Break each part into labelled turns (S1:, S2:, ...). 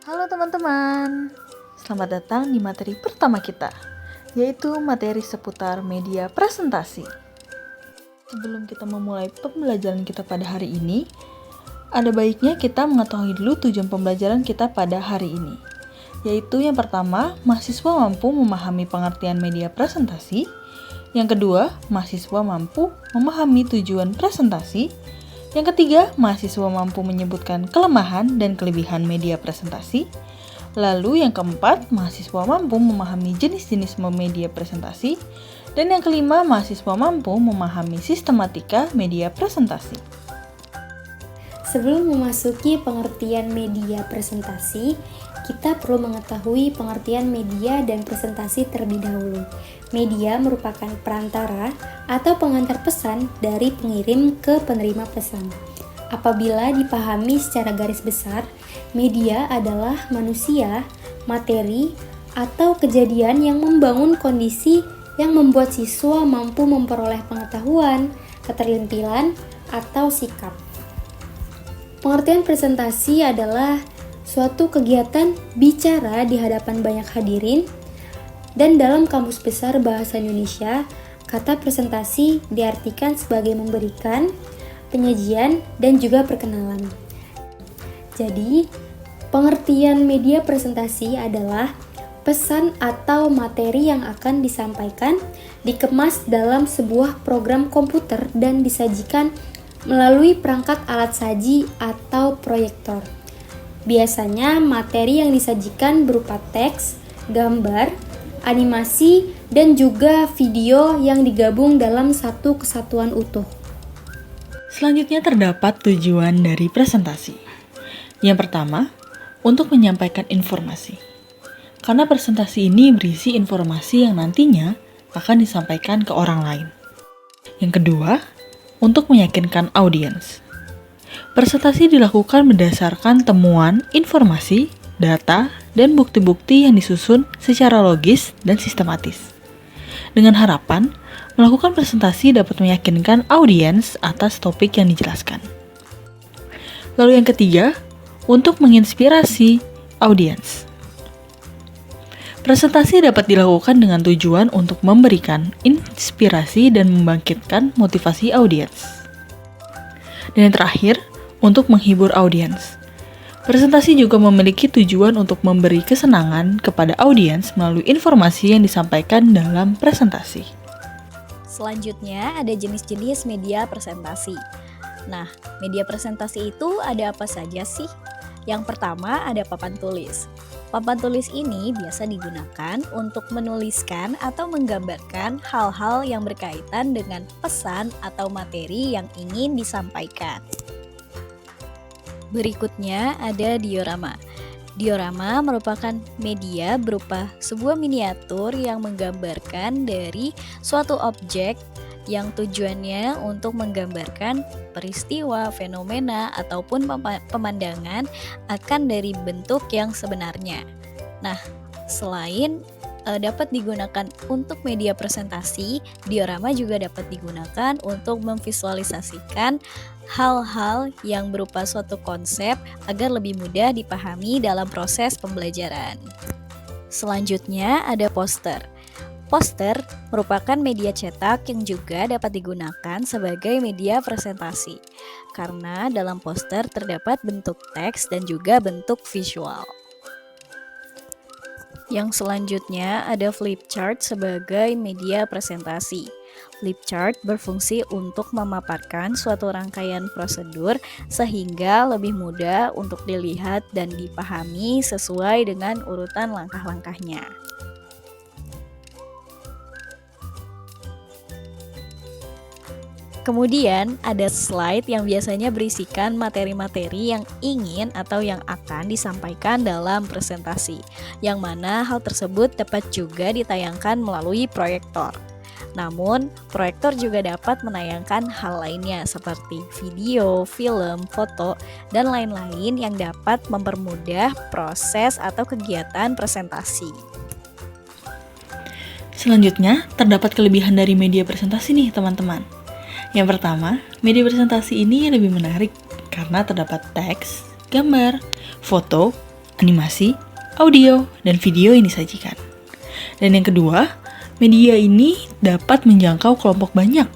S1: Halo teman-teman, selamat datang di materi pertama kita, yaitu materi seputar media presentasi. Sebelum kita memulai pembelajaran kita pada hari ini, ada baiknya kita mengetahui dulu tujuan pembelajaran kita pada hari ini, yaitu yang pertama, mahasiswa mampu memahami pengertian media presentasi. Yang kedua, mahasiswa mampu memahami tujuan presentasi. Yang ketiga, mahasiswa mampu menyebutkan kelemahan dan kelebihan media presentasi. Lalu yang keempat, mahasiswa mampu memahami jenis-jenis media presentasi. Dan yang kelima, mahasiswa mampu memahami sistematika media presentasi.
S2: Sebelum memasuki pengertian media presentasi, kita perlu mengetahui pengertian media dan presentasi terlebih dahulu. Media merupakan perantara atau pengantar pesan dari pengirim ke penerima pesan. Apabila dipahami secara garis besar, media adalah manusia, materi, atau kejadian yang membangun kondisi yang membuat siswa mampu memperoleh pengetahuan, keterampilan, atau sikap. Pengertian presentasi adalah suatu kegiatan bicara di hadapan banyak hadirin, dan dalam Kamus Besar Bahasa Indonesia, kata presentasi diartikan sebagai memberikan, penyajian, dan juga perkenalan. Jadi, pengertian media presentasi adalah pesan atau materi yang akan disampaikan, dikemas dalam sebuah program komputer dan disajikan melalui perangkat alat saji atau proyektor. Biasanya materi yang disajikan berupa teks, gambar, animasi, dan juga video yang digabung dalam satu kesatuan utuh.
S1: Selanjutnya terdapat tujuan dari presentasi. Yang pertama, untuk menyampaikan informasi. Karena presentasi ini berisi informasi yang nantinya akan disampaikan ke orang lain. Yang kedua, untuk meyakinkan audiens. Presentasi dilakukan berdasarkan temuan, informasi, data, dan bukti-bukti yang disusun secara logis dan sistematis. Dengan harapan, melakukan presentasi dapat meyakinkan audiens atas topik yang dijelaskan. Lalu yang ketiga, untuk menginspirasi audiens. Presentasi dapat dilakukan dengan tujuan untuk memberikan inspirasi dan membangkitkan motivasi audiens. Dan yang terakhir, untuk menghibur audiens. Presentasi juga memiliki tujuan untuk memberi kesenangan kepada audiens melalui informasi yang disampaikan dalam presentasi.
S3: Selanjutnya ada jenis-jenis media presentasi. Nah, media presentasi itu ada apa saja sih? Yang pertama ada papan tulis. Papan tulis ini biasa digunakan untuk menuliskan atau menggambarkan hal-hal yang berkaitan dengan pesan atau materi yang ingin disampaikan. Berikutnya ada diorama. Diorama merupakan media berupa sebuah miniatur yang menggambarkan dari suatu objek yang tujuannya untuk menggambarkan peristiwa, fenomena, ataupun pemandangan akan dari bentuk yang sebenarnya. Nah, selain dapat digunakan untuk media presentasi, diorama juga dapat digunakan untuk memvisualisasikan hal-hal yang berupa suatu konsep agar lebih mudah dipahami dalam proses pembelajaran. Selanjutnya ada poster. Poster merupakan media cetak yang juga dapat digunakan sebagai media presentasi, karena dalam poster terdapat bentuk teks dan juga bentuk visual. Yang selanjutnya ada flip chart sebagai media presentasi. Flip chart berfungsi untuk memaparkan suatu rangkaian prosedur sehingga lebih mudah untuk dilihat dan dipahami sesuai dengan urutan langkah-langkahnya. Kemudian ada slide yang biasanya berisikan materi-materi yang ingin atau yang akan disampaikan dalam presentasi, yang mana hal tersebut dapat juga ditayangkan melalui proyektor. Namun, proyektor juga dapat menayangkan hal lainnya seperti video, film, foto, dan lain-lain yang dapat mempermudah proses atau kegiatan presentasi.
S1: Selanjutnya, terdapat kelebihan dari media presentasi nih teman-teman. Yang pertama, media presentasi ini lebih menarik karena terdapat teks, gambar, foto, animasi, audio, dan video yang disajikan. Dan yang kedua, media ini dapat menjangkau kelompok banyak.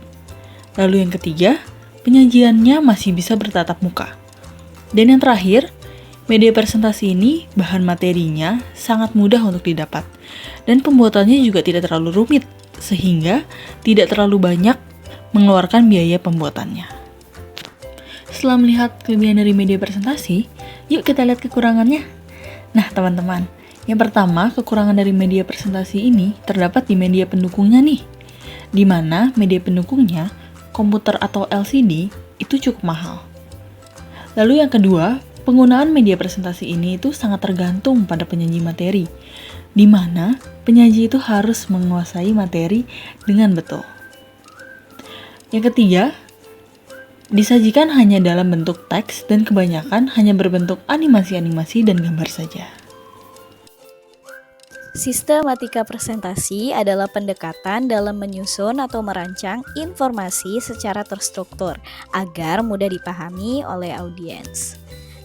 S1: Lalu yang ketiga, penyajiannya masih bisa bertatap muka. Dan yang terakhir, media presentasi ini bahan materinya sangat mudah untuk didapat. Dan pembuatannya juga tidak terlalu rumit, sehingga tidak terlalu banyak mengeluarkan biaya pembuatannya. Setelah melihat kelebihan dari media presentasi, yuk kita lihat kekurangannya. Nah teman-teman, yang pertama kekurangan dari media presentasi ini terdapat di media pendukungnya nih, di mana media pendukungnya, komputer atau LCD, itu cukup mahal. Lalu yang kedua, penggunaan media presentasi ini itu sangat tergantung pada penyaji materi, di mana penyaji itu harus menguasai materi dengan betul. Yang ketiga, disajikan hanya dalam bentuk teks dan kebanyakan hanya berbentuk animasi-animasi dan gambar saja.
S3: Sistematika presentasi adalah pendekatan dalam menyusun atau merancang informasi secara terstruktur agar mudah dipahami oleh audiens.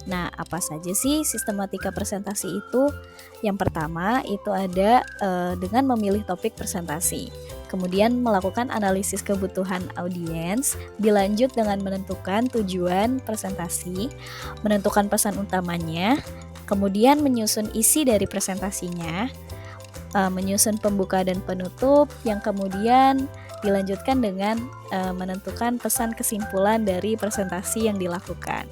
S3: Nah, apa saja sih sistematika presentasi itu? Yang pertama itu ada dengan memilih topik presentasi, kemudian melakukan analisis kebutuhan audiens, dilanjut dengan menentukan tujuan presentasi, menentukan pesan utamanya, kemudian menyusun isi dari presentasinya, menyusun pembuka dan penutup, yang kemudian dilanjutkan dengan menentukan pesan kesimpulan dari presentasi yang dilakukan.